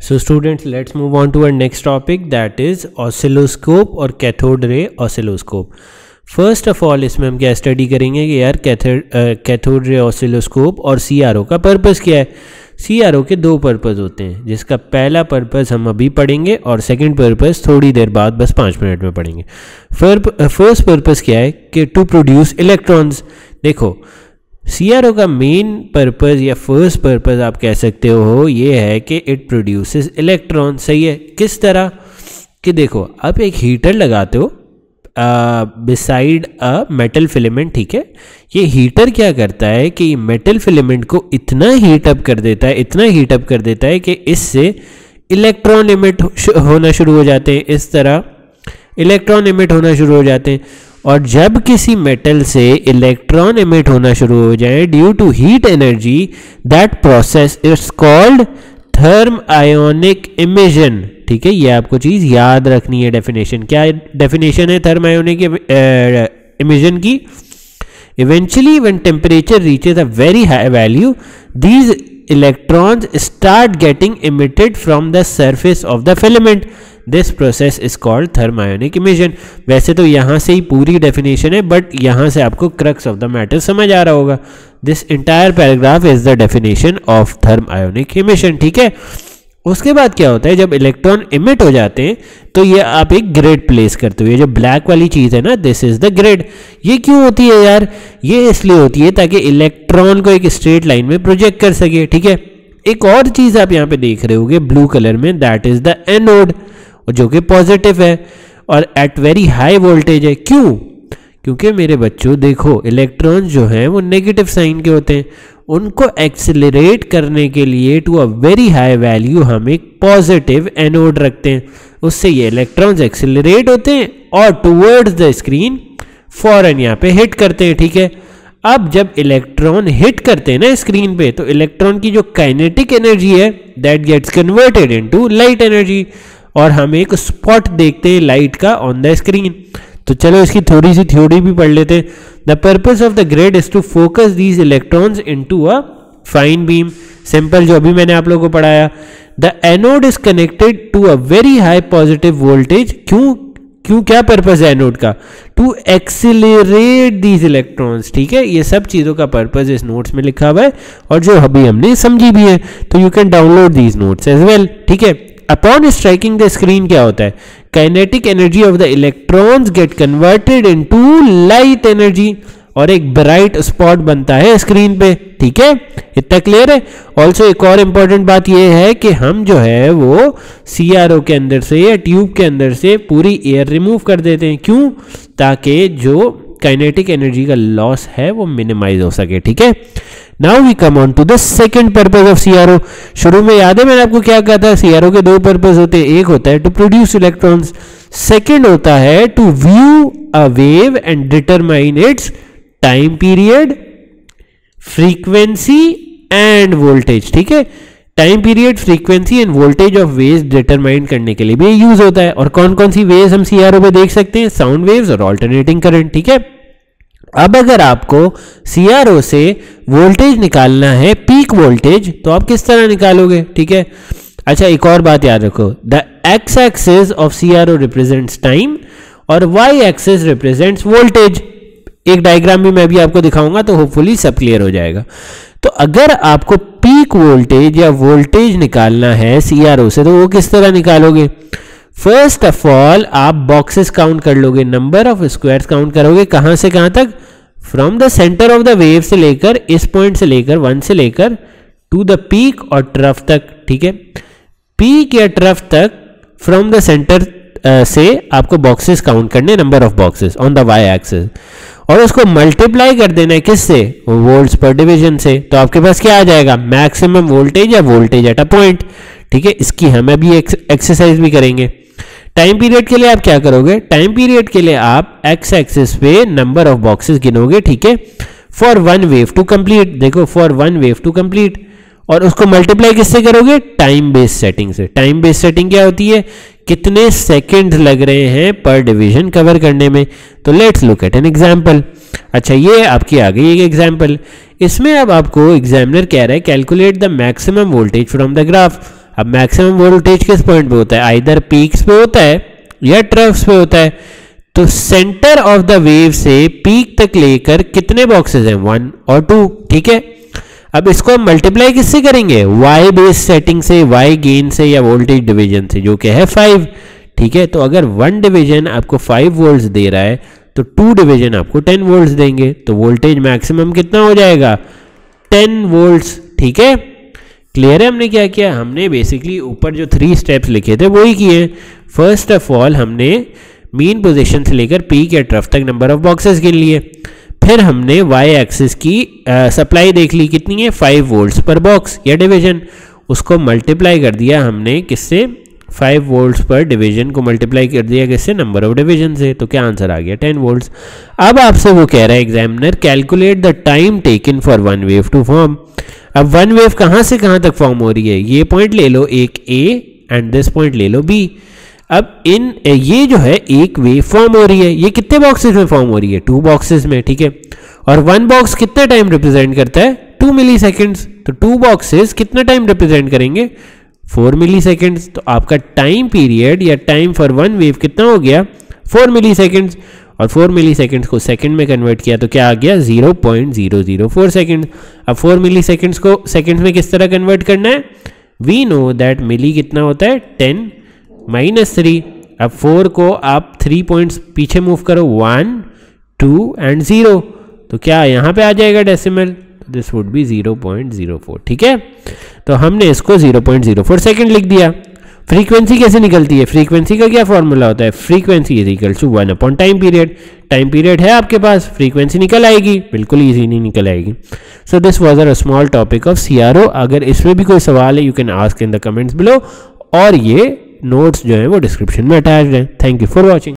So students, let's move on to our next topic, that is oscilloscope और cathode ray oscilloscope. First of all इसमें हम क्या study करेंगे कि यार कैथोड रे ऑसिलोस्कोप और सीआरओ का पर्पस क्या है. सीआरओ के दो पर्पस होते हैं, जिसका पहला पर्पस हम अभी पढ़ेंगे और सेकंड पर्पस थोड़ी देर बाद बस 5 मिनट में पढ़ेंगे. फर्स्ट पर्पस क्या है कि टू प्रोड्यूस इलेक्ट्रॉन्स. देखो सीआरओ का मेन पर्पस या फर्स्ट पर्पस आप कह सकते हो ये है कि इट प्रोड्यूसेस इलेक्ट्रॉन. सही है. किस तरह कि देखो आप एक हीटर लगाते हो बिसाइड अ मेटल फिलामेंट. ठीक है. ये हीटर क्या करता है कि मेटल फिलामेंट को इतना हीट अप कर देता है कि इससे इलेक्ट्रॉन इमिट होना शुरू हो जाते हैं. इस तरह इलेक्ट्रॉन इमिट होना शुरू हो जाते हैं. और जब किसी मेटल से इलेक्ट्रॉन इमिट होना शुरू हो जाए due to heat energy, that process is called thermionic emission. ठीक है. ये आपको चीज याद रखनी है. डेफिनेशन क्या डेफिनेशन है थर्म आयोनिक इमिशन की? Eventually when temperature reaches a very high value, these electrons start getting emitted from the surface of the filament. This process is called thermionic emission. वैसे तो यहाँ से ही पूरी definition है, but यहाँ से आपको क्रक्स ऑफ द मैटर समझ आ रहा होगा. This entire paragraph is the definition of thermionic emission. ठीक है. उसके बाद क्या होता है, जब इलेक्ट्रॉन इमिट हो जाते हैं तो ये आप एक ग्रिड प्लेस करते हो. ये जो ब्लैक वाली चीज़ है ना, दिस इज द ग्रिड. ये क्यों होती है यार? ये इसलिए होती है ताकि इलेक्ट्रॉन को एक स्ट्रेट लाइन में प्रोजेक्ट कर सके. ठीक है. एक और चीज़ आप यहाँ पे देख रहे होगे ब्लू कलर में, दैट इज द एनोड, जो कि पॉजिटिव है और एट वेरी हाई वोल्टेज है. क्यों? क्योंकि मेरे बच्चों देखो इलेक्ट्रॉन्स जो हैं वो नेगेटिव साइन के होते हैं. उनको एक्सेलरेट करने के लिए to a very high value हम एक पॉजिटिव एनोड रखते हैं. उससे ये इलेक्ट्रॉन्स एक्सेलरेट होते हैं और टुवर्ड्स द स्क्रीन फौरन यहाँ पे हिट करते हैं. ठीक है. अब जब इलेक्ट्रॉन हिट करते हैं ना स्क्रीन पे, तो इलेक्ट्रॉन की जो काइनेटिक एनर्जी है that gets converted into light energy, और हम एक स्पॉट देखते हैं लाइट का ऑन द स्क्रीन. तो चलो इसकी थोड़ी सी थ्योरी भी पढ़ लेते हैं. The purpose of the grid is to focus these electrons into a fine beam. Simple जो अभी मैंने आप लोगों को पढ़ाया. The anode is connected to a very high positive voltage. क्यों क्या पर्पस है एनोड का? To accelerate these electrons. ठीक है. ये सब चीज़ों का पर्पस इस नोट्स में लिखा हुआ है और जो अभी हमने समझी भी है. तो you can download these notes as well. ठीक है. अपॉन स्ट्राइकिंग द स्क्रीन क्या होता है? Kinetic energy of the electrons get converted into light energy और एक ब्राइट स्पॉट बनता है स्क्रीन पे. ठीक है. इतना क्लियर है? ऑल्सो एक और इंपॉर्टेंट बात यह है कि हम जो है वो सीआरओ के अंदर से या ट्यूब के अंदर से पूरी एयर रिमूव कर देते हैं. क्यों? ताकि जो काइनेटिक एनर्जी का लॉस है वो मिनिमाइज हो सके. ठीक है. Now we come on to the second purpose of CRO. शुरू में याद है मैंने आपको क्या कहा था? सीआरओ के दो पर्पस होते हैं. एक होता है टू प्रोड्यूस इलेक्ट्रॉन्स, सेकंड होता है to view a wave and determine its time period, frequency and voltage. ठीक है. Time period, frequency and voltage of waves determine करने के लिए भी यूज होता है. और कौन कौन सी वेव्स हम सीआरओ पे देख सकते हैं? साउंड वेव्स और ऑल्टरनेटिंग करंट. ठीक है. अब अगर आपको सीआरओ से वोल्टेज निकालना है, पीक वोल्टेज, तो आप किस तरह निकालोगे? ठीक है. अच्छा एक और बात याद रखो, the x axis of CRO represents time और वाई एक्सिस रिप्रेजेंट्स वोल्टेज. एक डायग्राम भी मैं भी आपको दिखाऊंगा तो होपफुली सब क्लियर हो जाएगा. तो अगर आपको पीक वोल्टेज या वोल्टेज निकालना है सीआरओ से, तो वो किस तरह निकालोगे? फर्स्ट ऑफ ऑल आप बॉक्सेस काउंट कर लोगे, नंबर ऑफ स्क्वायर्स काउंट करोगे. कहां से कहां तक? From the centre of the wave से लेकर, इस पॉइंट से लेकर 1 से लेकर टू द पीक और ट्रफ तक. ठीक है. पीक या ट्रफ तक फ्रॉम द सेंटर से आपको बॉक्सेस काउंट करने, number of boxes on the Y axis, और उसको मल्टीप्लाई कर देना है किससे? वोल्ट्स पर डिवीजन से. तो आपके पास क्या आ जाएगा? मैक्सिमम वोल्टेज या वोल्टेज एट अ पॉइंट. ठीक है. इसकी हम अभी एक्सरसाइज भी करेंगे. टाइम पीरियड के लिए आप क्या करोगे? टाइम पीरियड के लिए आप एक्स एक्सिस पे नंबर ऑफ बॉक्सेस गिनोगे. ठीक है. For one wave to complete. देखो for one wave to complete, और उसको मल्टीप्लाई किससे करोगे? टाइम बेस्ड सेटिंग से. टाइम बेस्ड सेटिंग क्या होती है? कितने सेकंड लग रहे हैं पर डिवीजन कवर करने में. तो let's look at an example. अच्छा ये आपकी आ गई एक एग्जांपल. इसमें अब आपको एग्जामिनर कह रहा है calculate the maximum voltage from the graph. अब मैक्सिमम वोल्टेज किस पॉइंट पे होता है, आइदर पीक्स पे होता है या ट्रफ्स पे होता है। तो सेंटर ऑफ द वेव से पीक तक लेकर कितने बॉक्सेस हैं, 1 और 2, ठीक है। अब इसको हम मल्टीप्लाई किससे करेंगे, वाई बेस सेटिंग से, वाई गेन से या वोल्टेज डिवीजन से, जो कि है 5, ठीक है। तो अगर 1 डिवीजन आपको 5 वोल्ट्स दे रहा है तो 2 डिवीजन आपको 10 वोल्ट्स देंगे, तो वोल्टेज मैक्सिमम कितना हो जाएगा, 10 वोल्ट्स, ठीक है। क्लियर है। हमने क्या किया, हमने बेसिकली ऊपर जो 3 स्टेप्स लिखे थे वही किए। फर्स्ट ऑफ ऑल हमने मीन पोजीशन से लेकर पीक या ट्रफ तक नंबर ऑफ बॉक्सेस गिन लिए। फिर हमने वाई एक्सिस की सप्लाई देख ली, कितनी है, 5 वोल्ट्स पर बॉक्स या डिवीजन। उसको मल्टीप्लाई कर दिया हमने किससे, 5 वोल्ट्स पर डिवीजन को मल्टीप्लाई कर दिया किससे, नंबर ऑफ डिवीजन से। तो क्या आंसर आ गया, 10 वोल्ट्स। अब आपसे वो कह रहा है examiner, calculate the time taken for 1 wave to form. अब 1 वेव कहाँ से कहाँ तक फॉर्म हो रही है, ये पॉइंट ले लो एक A एंड दिस पॉइंट ले लो B। अब ये जो है एक वेव फॉर्म हो रही है, ये कितने बॉक्सेस में फॉर्म हो रही है, 2 बॉक्सेस में, ठीक है। और 1 बॉक्स कितना टाइम रिप्रेजेंट करता है, 2 मिली सेकेंड्स। तो 2 बॉक्सेस कितना टाइम रिप्रेजेंट करेंगे, 4 मिली सेकेंड्स। तो आपका टाइम पीरियड या टाइम फॉर 1 वेव कितना हो गया, 4 मिली सेकेंड्स। और 4 मिली सेकेंड्स को सेकेंड में कन्वर्ट किया तो क्या आ गया, 0.004 सेकेंड। अब 4 मिली सेकेंड्स को सेकेंड्स में किस तरह कन्वर्ट करना है, वी नो दैट मिली कितना होता है, 10 - 3। अब 4 को आप 3 पॉइंट्स पीछे मूव करो, 1, 2 एंड 0, तो क्या यहाँ पे आ जाएगा डेसिमल, दिस वुड बी 0.04, ठीक है। तो हमने इसको 0.04 सेकेंड लिख दिया। फ्रीक्वेंसी कैसे निकलती है, फ्रीक्वेंसी का क्या फॉर्मूला होता है, frequency is equal to 1 upon time period. Time period है आपके पास, फ्रीक्वेंसी निकल आएगी, बिल्कुल इजी नहीं निकल आएगी। So this was a small topic of CRO। अगर इसमें भी कोई सवाल है you can ask in the comments below, और ये नोट्स जो है वो डिस्क्रिप्शन में अटैच्ड है। Thank you for watching.